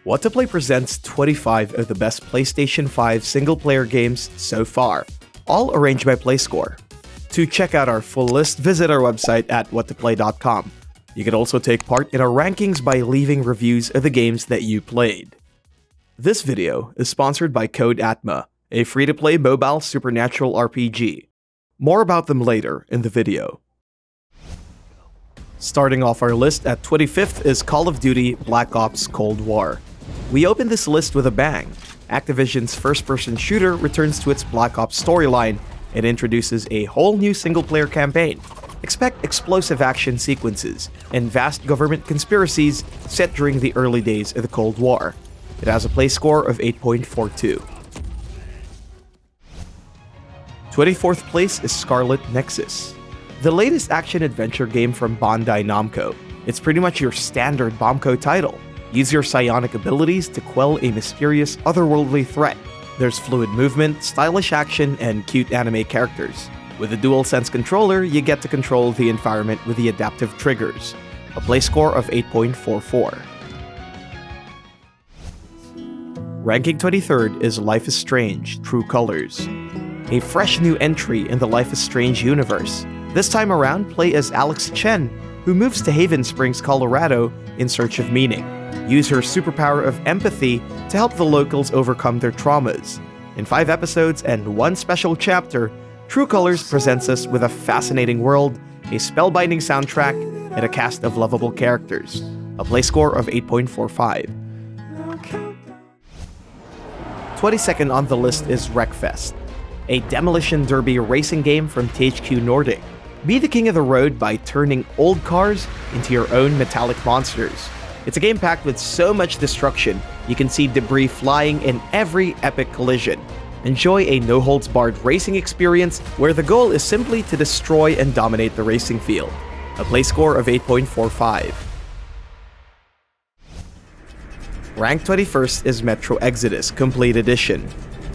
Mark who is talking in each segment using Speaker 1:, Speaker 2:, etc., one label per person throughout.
Speaker 1: What to Play presents 25 of the best PlayStation 5 single-player games so far, all arranged by PlayScore. To check out our full list, visit our website at whattoplay.com. You can also take part in our rankings by leaving reviews of the games that you played. This video is sponsored by Code Atma, a free-to-play mobile supernatural RPG. More about them later in the video. Starting off our list at 25th is Call of Duty Black Ops Cold War. We open this list with a bang. Activision's first-person shooter returns to its Black Ops storyline and introduces a whole new single-player campaign. Expect explosive action sequences and vast government conspiracies set during the early days of the Cold War. It has a play score of 8.42. 24th place is Scarlet Nexus, the latest action-adventure game from Bandai Namco. It's pretty much your standard Namco title. Use your psionic abilities to quell a mysterious, otherworldly threat. There's fluid movement, stylish action, and cute anime characters. With a DualSense controller, you get to control the environment with the adaptive triggers. A play score of 8.44. Ranking 23rd is Life is Strange: True Colors, a fresh new entry in the Life is Strange universe. This time around, play as Alex Chen, who moves to Haven Springs, Colorado in search of meaning. Use her superpower of empathy to help the locals overcome their traumas. In 5 episodes and 1 special chapter, True Colors presents us with a fascinating world, a spellbinding soundtrack, and a cast of lovable characters. A play score of 8.45. 22nd on the list is Wreckfest, a demolition derby racing game from THQ Nordic. Be the king of the road by turning old cars into your own metallic monsters. It's a game packed with so much destruction, you can see debris flying in every epic collision. Enjoy a no-holds-barred racing experience where the goal is simply to destroy and dominate the racing field. A play score of 8.45. Ranked 21st is Metro Exodus Complete Edition.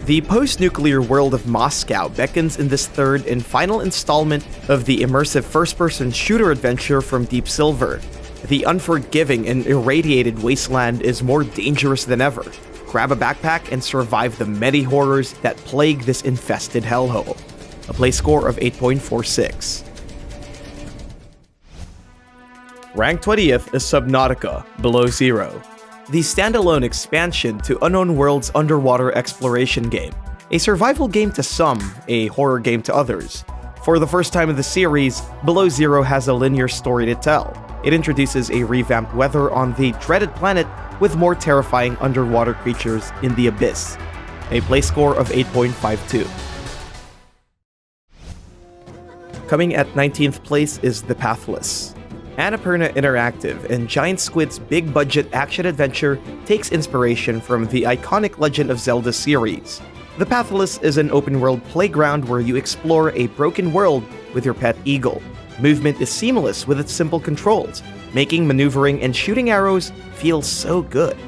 Speaker 1: The post-nuclear world of Moscow beckons in this third and final installment of the immersive first-person shooter adventure from Deep Silver. The unforgiving and irradiated wasteland is more dangerous than ever. Grab a backpack and survive the many horrors that plague this infested hellhole. A play score of 8.46. Ranked 20th is Subnautica: Below Zero, the standalone expansion to Unknown World's underwater exploration game. A survival game to some, a horror game to others. For the first time in the series, Below Zero has a linear story to tell. It introduces a revamped weather on the dreaded planet with more terrifying underwater creatures in the abyss. A play score of 8.52. Coming at 19th place is The Pathless. Annapurna Interactive and Giant Squid's big-budget action-adventure takes inspiration from the iconic Legend of Zelda series. The Pathless is an open-world playground where you explore a broken world with your pet eagle. Movement is seamless with its simple controls, making maneuvering and shooting arrows feel so good.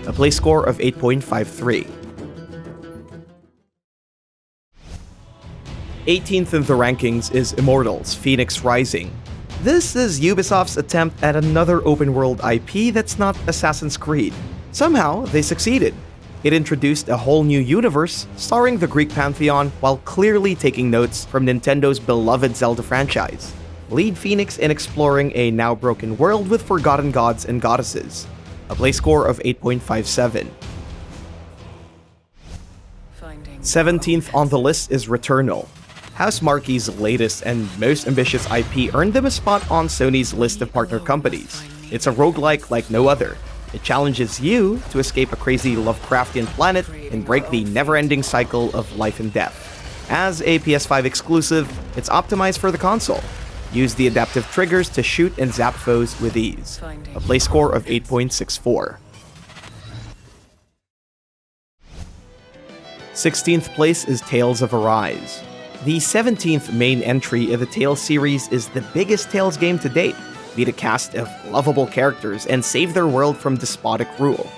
Speaker 1: A play score of 8.53. 18th in the rankings is Immortals: Fenyx Rising. This is Ubisoft's attempt at another open-world IP that's not Assassin's Creed. Somehow, they succeeded. It introduced a whole new universe starring the Greek pantheon while clearly taking notes from Nintendo's beloved Zelda franchise. Lead Fenyx in exploring a now-broken world with forgotten gods and goddesses. A play score of 8.57. 17th on the list is Returnal. House Marque's latest and most ambitious IP earned them a spot on Sony's list of partner companies. It's a roguelike like no other. It challenges you to escape a crazy Lovecraftian planet and break the never-ending cycle of life and death. As a PS5 exclusive, it's optimized for the console. Use the adaptive triggers to shoot and zap foes with ease. A play score of 8.64. 16th place is Tales of Arise. The 17th main entry in the Tales series is the biggest Tales game to date. Meet a cast of lovable characters and save their world from despotic rule.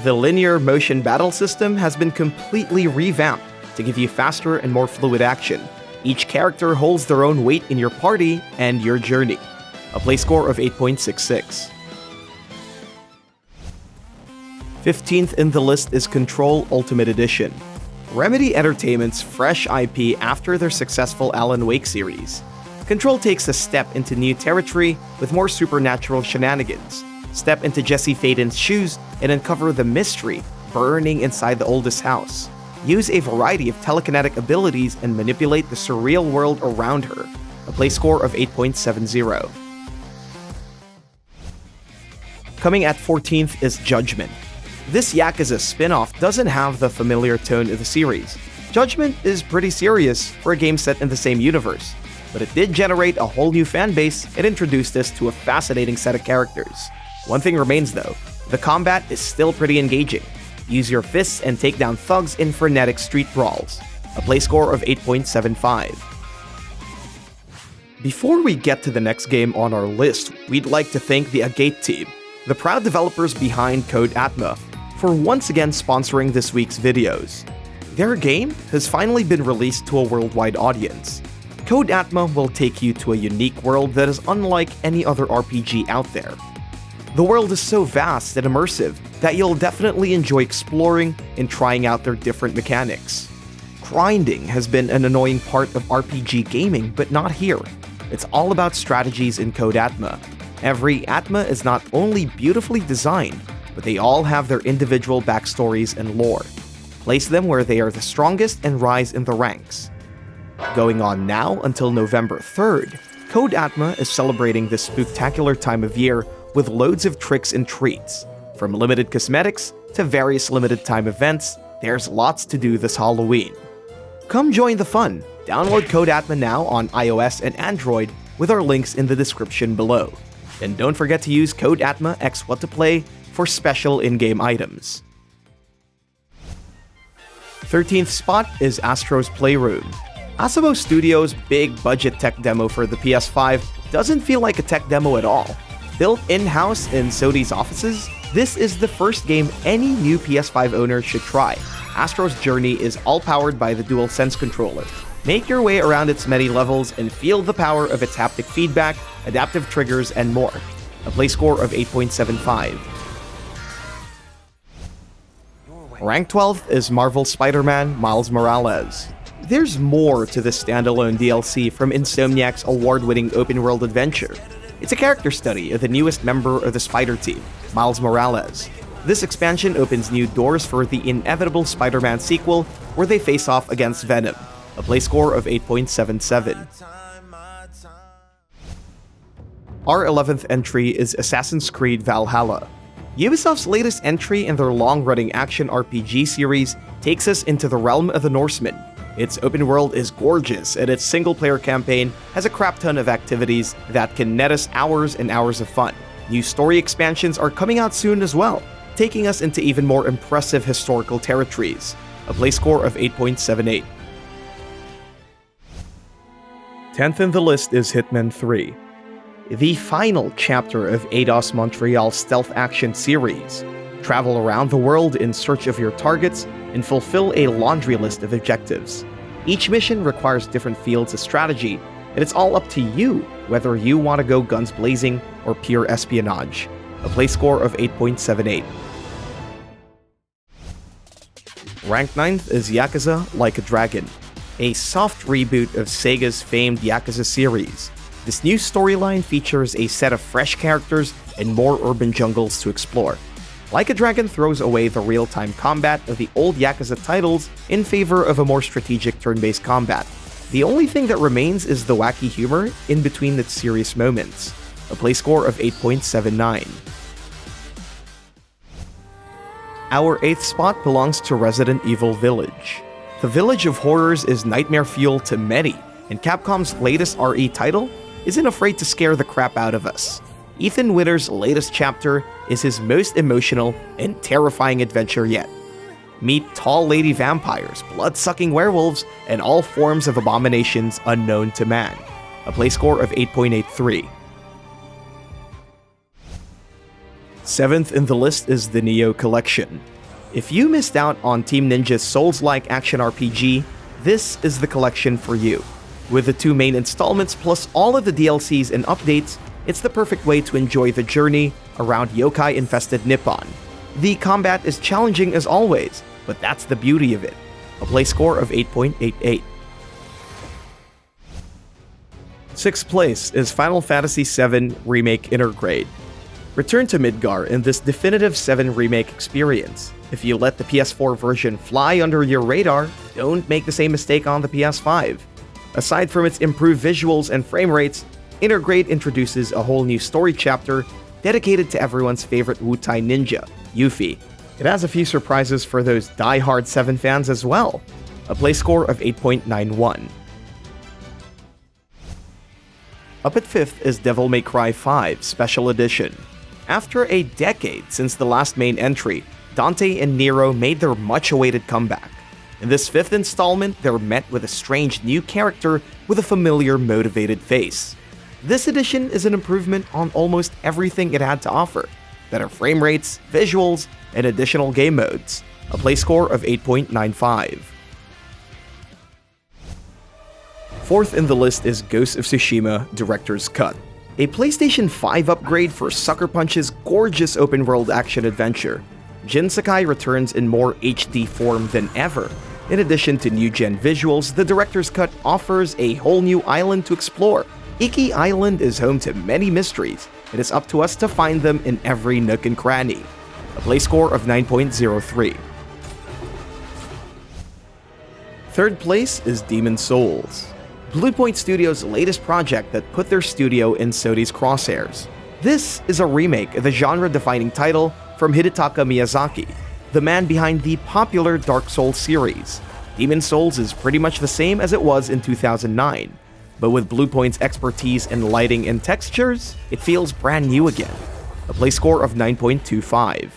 Speaker 1: The linear motion battle system has been completely revamped to give you faster and more fluid action. Each character holds their own weight in your party and your journey. A play score of 8.66. 15th in the list is Control Ultimate Edition. Remedy Entertainment's fresh IP after their successful Alan Wake series. Control takes a step into new territory with more supernatural shenanigans. Step into Jesse Faden's shoes and uncover the mystery burning inside the oldest house. Use a variety of telekinetic abilities and manipulate the surreal world around her. A play score of 8.70. Coming at 14th is Judgment. This Yakuza spin-off doesn't have the familiar tone of the series. Judgment is pretty serious for a game set in the same universe, but it did generate a whole new fanbase and introduced us to a fascinating set of characters. One thing remains though, the combat is still pretty engaging. Use your fists and take down thugs in frenetic street brawls. A play score of 8.75. Before we get to the next game on our list, we'd like to thank the Agate team, the proud developers behind Code Atma, for once again sponsoring this week's videos. Their game has finally been released to a worldwide audience. Code Atma will take you to a unique world that is unlike any other RPG out there. The world is so vast and immersive that you'll definitely enjoy exploring and trying out their different mechanics. Grinding has been an annoying part of RPG gaming, but not here. It's all about strategies in Code Atma. Every Atma is not only beautifully designed, but they all have their individual backstories and lore. Place them where they are the strongest and rise in the ranks. Going on now until November 3rd, Code Atma is celebrating this spectacular time of year with loads of tricks and treats. From limited cosmetics to various limited time events, there's lots to do this Halloween. Come join the fun. Download Code Atma now on iOS and Android with our links in the description below. And don't forget to use Code Atma X What to Play for special in-game items. 13th spot is Astro's Playroom. Asobo Studios' big budget tech demo for the PS5 doesn't feel like a tech demo at all. Built in-house in Sony's offices, this is the first game any new PS5 owner should try. Astro's Journey is all powered by the DualSense controller. Make your way around its many levels and feel the power of its haptic feedback, adaptive triggers, and more. A play score of 8.75. Ranked 12th is Marvel Spider-Man Miles Morales. There's more to this standalone DLC from Insomniac's award-winning open-world adventure. It's a character study of the newest member of the Spider Team, Miles Morales. This expansion opens new doors for the inevitable Spider-Man sequel, where they face off against Venom. A play score of 8.77. Our 11th entry is Assassin's Creed Valhalla. Ubisoft's latest entry in their long-running action RPG series takes us into the realm of the Norsemen. Its open world is gorgeous, and its single-player campaign has a crap ton of activities that can net us hours and hours of fun. New story expansions are coming out soon as well, taking us into even more impressive historical territories. A play score of 8.78. 10th in the list is Hitman 3. The final chapter of Eidos Montreal's stealth action series. Travel around the world in search of your targets and fulfill a laundry list of objectives. Each mission requires different fields of strategy, and it's all up to you whether you want to go guns blazing or pure espionage. A play score of 8.78. Ranked 9th is Yakuza Like a Dragon, a soft reboot of Sega's famed Yakuza series. This new storyline features a set of fresh characters and more urban jungles to explore. Like a Dragon throws away the real-time combat of the old Yakuza titles in favor of a more strategic turn-based combat. The only thing that remains is the wacky humor in between its serious moments. A play score of 8.79. Our 8th spot belongs to Resident Evil Village. The Village of Horrors is nightmare fuel to many, and Capcom's latest RE title isn't afraid to scare the crap out of us. Ethan Witter's latest chapter is his most emotional and terrifying adventure yet. Meet tall lady vampires, blood-sucking werewolves, and all forms of abominations unknown to man. A play score of 8.83. 7th in the list is the Nioh Collection. If you missed out on Team Ninja's Souls-like action RPG, this is the collection for you. With the 2 main installments plus all of the DLCs and updates, it's the perfect way to enjoy the journey around yokai-infested Nippon. The combat is challenging as always, but that's the beauty of it. A play score of 8.88. Sixth place is Final Fantasy VII Remake Intergrade. Return to Midgar in this definitive 7 remake experience. If you let the PS4 version fly under your radar, don't make the same mistake on the PS5. Aside from its improved visuals and frame rates, Intergrade introduces a whole new story chapter dedicated to everyone's favorite Wutai ninja, Yuffie. It has a few surprises for those die-hard 7 fans as well. A play score of 8.91. Up at 5th is Devil May Cry 5 Special Edition. After a decade since the last main entry, Dante and Nero made their much-awaited comeback. In this 5th installment, they're met with a strange new character with a familiar, motivated face. This edition is an improvement on almost everything it had to offer. Better frame rates, visuals, and additional game modes. A play score of 8.95. 4th in the list is Ghost of Tsushima Director's Cut, a PlayStation 5 upgrade for Sucker Punch's gorgeous open-world action-adventure. Jin Sakai returns in more HD form than ever. In addition to new-gen visuals, the Director's Cut offers a whole new island to explore. Iki Island is home to many mysteries. It is up to us to find them in every nook and cranny. A play score of 9.03. 3rd place is Demon's Souls, Bluepoint Studios' latest project that put their studio in Sony's crosshairs. This is a remake of the genre-defining title from Hidetaka Miyazaki, the man behind the popular Dark Souls series. Demon's Souls is pretty much the same as it was in 2009, but with Bluepoint's expertise in lighting and textures, it feels brand new again. A play score of 9.25.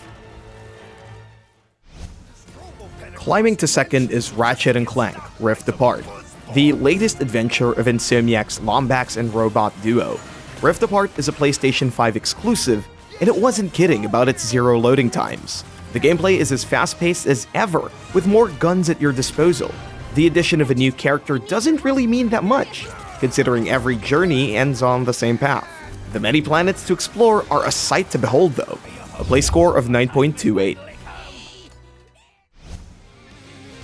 Speaker 1: Climbing to 2nd is Ratchet & Clank Rift Apart, the latest adventure of Insomniac's Lombax and Robot duo. Rift Apart is a PlayStation 5 exclusive, and it wasn't kidding about its 0 loading times. The gameplay is as fast-paced as ever, with more guns at your disposal. The addition of a new character doesn't really mean that much, considering every journey ends on the same path. The many planets to explore are a sight to behold though. A play score of 9.28.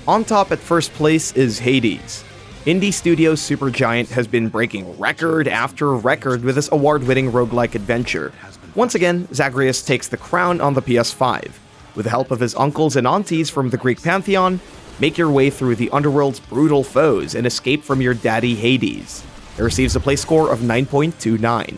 Speaker 1: On top at 1st place is Hades. Indie studio Supergiant has been breaking record after record with this award-winning roguelike adventure. Once again, Zagreus takes the crown on the PS5. With the help of his uncles and aunties from the Greek pantheon, make your way through the underworld's brutal foes and escape from your daddy Hades. It receives a play score of 9.29.